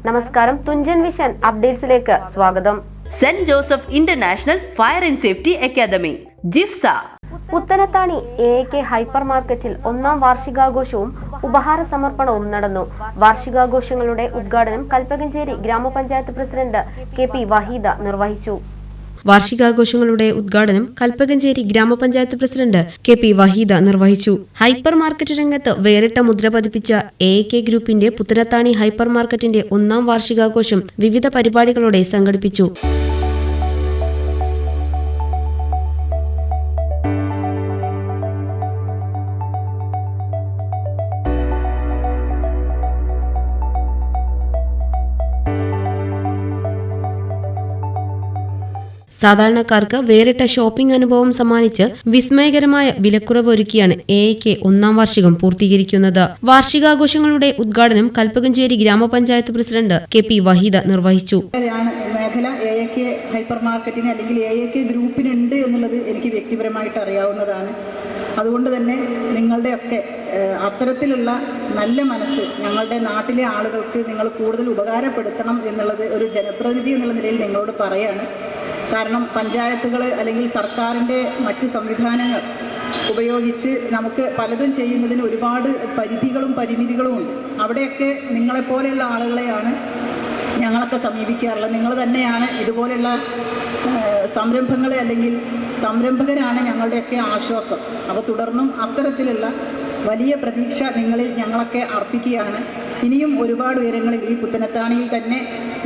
നമസ്കാരം, തുഞ്ചൻ വിഷൻ അപ്ഡേറ്റ്സിലേക്ക് സ്വാഗതം. Saint Joseph international fire and safety academy JIFSA Puthanathani AAK hyper മാർക്കറ്റിൽ ഒന്നാം വാർഷികാഘോഷവും ഉപഹാര സമർപ്പണവും നടന്നു. വാർഷികാഘോഷങ്ങളുടെ ഉദ്ഘാടനം കൽപ്പകഞ്ചേരി ഗ്രാമപഞ്ചായത്ത് പ്രസിഡന്റ് KP വഹീദ നിർവഹിച്ചു. വാർഷികാഘോഷങ്ങളുടെ ഉദ്ഘാടനം കൽപ്പകഞ്ചേരി ഗ്രാമപഞ്ചായത്ത് പ്രസിഡന്റ് KP വഹീദ നിർവഹിച്ചു. ഹൈപ്പർ മാർക്കറ്റ് രംഗത്ത് വേറിട്ട മുദ്ര പതിപ്പിച്ച AAK ഗ്രൂപ്പിന്റെ പുത്തനത്താണി ഹൈപ്പർ മാർക്കറ്റിന്റെ ഒന്നാം വാർഷികാഘോഷം വിവിധ പരിപാടികളോടെ സംഘടിപ്പിച്ചു. സാധാരണക്കാർക്ക് വേറിട്ട ഷോപ്പിംഗ് അനുഭവം സമ്മാനിച്ച് വിസ്മയകരമായ വിലക്കുറവ് ഒരുക്കിയാണ് AAK ഒന്നാം വാർഷികം പൂർത്തീകരിക്കുന്നത്. വാർഷികാഘോഷങ്ങളുടെ ഉദ്ഘാടനം കൽപ്പകഞ്ചേരി ഗ്രാമപഞ്ചായത്ത് പ്രസിഡന്റ് KP വഹീദ നിർവഹിച്ചു. മേഖല AAK ഹൈപ്പർ മാർക്കറ്റിന് അല്ലെങ്കിൽ AAK ഗ്രൂപ്പിനുണ്ട് എന്നുള്ളത് എനിക്ക് വ്യക്തിപരമായിട്ട് അറിയാവുന്നതാണ്. അതുകൊണ്ട് തന്നെ നിങ്ങളുടെയൊക്കെ അത്തരത്തിലുള്ള നല്ല മനസ്സ് ഞങ്ങളുടെ നാട്ടിലെ ആളുകൾക്ക് നിങ്ങൾ കൂടുതൽ ഉപകാരപ്പെടുത്തണം എന്നുള്ളത് ഒരു ജനപ്രതിനിധി എന്നുള്ള നിലയിൽ നിങ്ങളോട് പറയാണ്. കാരണം പഞ്ചായത്തുകൾ അല്ലെങ്കിൽ സർക്കാരിൻ്റെ മറ്റ് സംവിധാനങ്ങൾ ഉപയോഗിച്ച് നമുക്ക് പലതും ചെയ്യുന്നതിന് ഒരുപാട് പരിധികളും പരിമിതികളും ഉണ്ട്. അവിടെയൊക്കെ നിങ്ങളെപ്പോലെയുള്ള ആളുകളെയാണ് ഞങ്ങളൊക്കെ സമീപിക്കാറുള്ളത്. നിങ്ങൾ തന്നെയാണ് ഇതുപോലെയുള്ള സംരംഭങ്ങളെ അല്ലെങ്കിൽ സംരംഭകരാണ് ഞങ്ങളുടെയൊക്കെ ആശ്വാസം. അപ്പോൾ തുടർന്നും അത്തരത്തിലുള്ള വലിയ പ്രതീക്ഷ നിങ്ങളിൽ ഞങ്ങളൊക്കെ അർപ്പിക്കുകയാണ്. ഇനിയും ഒരുപാട് ഉയരങ്ങളിൽ ഈ പുത്തനത്താണിയിൽ തന്നെ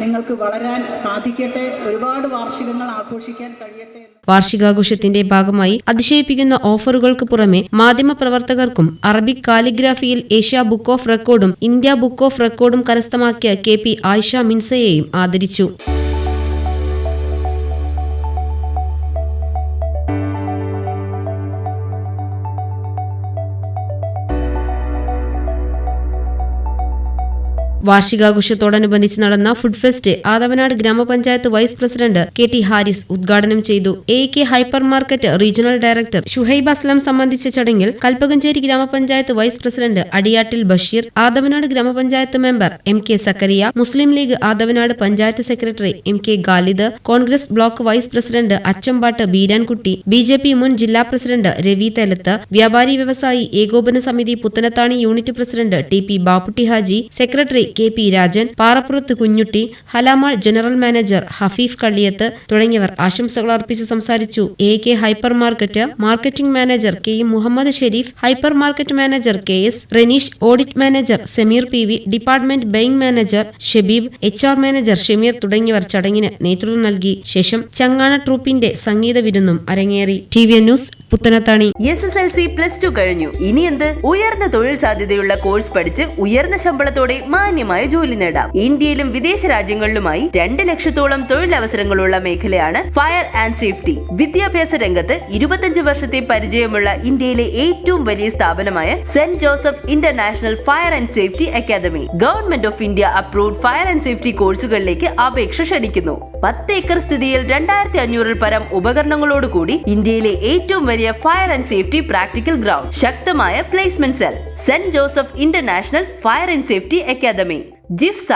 നിങ്ങൾക്ക് വളരാൻ സാധിക്കട്ടെ, ഒരുപാട് വാർഷികങ്ങൾ ആഘോഷിക്കാൻ കഴിയട്ടെ. വാർഷികാഘോഷത്തിന്റെ ഭാഗമായി അതിശയിപ്പിക്കുന്ന ഓഫറുകൾക്ക് പുറമെ മാധ്യമപ്രവർത്തകർക്കും അറബിക് കാലിഗ്രാഫിയിൽ ഏഷ്യ ബുക്ക് ഓഫ് റെക്കോർഡും ഇന്ത്യ ബുക്ക് ഓഫ് റെക്കോർഡും കരസ്ഥമാക്കിയ KP ആയിഷ മിൻസയെയും ആദരിച്ചു. വാർഷികാഘോഷത്തോടനുബന്ധിച്ച് നടന്ന ഫുഡ് ഫെസ്റ്റ് ആദവനാട് ഗ്രാമപഞ്ചായത്ത് വൈസ് പ്രസിഡന്റ് KT ഹാരിസ് ഉദ്ഘാടനം ചെയ്തു. AAK hyper market regional director Shuhaib Aslam സംബന്ധിച്ച ചടങ്ങിൽ Kalpakanchery grama panchayat vice president Adiyattil Basheer, Athavanad grama panchayat member MK Zakariya, Muslim League Athavanad panchayat secretary MK Khalid, Congress block vice president Achambattu Beerankutty, BJP മുൻ ജില്ലാ പ്രസിഡന്റ് രവി തെലത്ത്, വ്യാപാരി വ്യവസായി ഏകോപന സമിതി Puthanathani unit president TP Bapputty Haji, secretary KP Rajan, Parappurathu Kunjutty, Hala Mall general manager Hafeef Kalliyath തുടങ്ങിയവർ ആശംസകൾ അർപ്പിച്ച് സംസാരിച്ചു. AAK hyper market marketing manager KM Muhammad Sharif, hyper market manager KS Renish, audit manager Sameer PV, department buying manager Shabeeb, HR manager Shameer തുടങ്ങിയവർ ചടങ്ങിന് നേതൃത്വം നൽകി. ശേഷം ചങ്ങാണ ട്രൂപ്പിന്റെ സംഗീത വിരുന്നും അരങ്ങേറി. TVN news Puthanathani. SSLC+2 കഴിഞ്ഞു. ഇനി എന്ത്? ഉയർന്ന തൊഴിൽ സാധ്യതയുള്ള കോഴ്സ് പഠിച്ച് ഉയർന്ന ശമ്പളത്തോടെ മാന്യമായ ജോലി നേടാം. ഇന്ത്യയിലും വിദേശ രാജ്യങ്ങളിലുമായി 2 ലക്ഷത്തോളം തൊഴിലവസരങ്ങളുള്ള മേഖലയാണ് ഫയർ ആൻഡ് സേഫ്റ്റി. വിദ്യാഭ്യാസ രംഗത്ത് 25 വർഷത്തെ പരിചയമുള്ള ഇന്ത്യയിലെ ഏറ്റവും വലിയ സ്ഥാപനമായ saint Joseph international fire and safety academy government of India approved fire and safety കോഴ്സുകളിലേക്ക് അപേക്ഷ ക്ഷണിക്കുന്നു. 10 ഏക്കർ സ്ഥിതിയിൽ 2500 പരം ഉപകരണങ്ങളോടുകൂടി ഇന്ത്യയിലെ ഏറ്റവും വലിയ fire and safety practical ground, ശക്തമായ placement cell, saint Joseph international fire and safety academy ജിഫ്സ.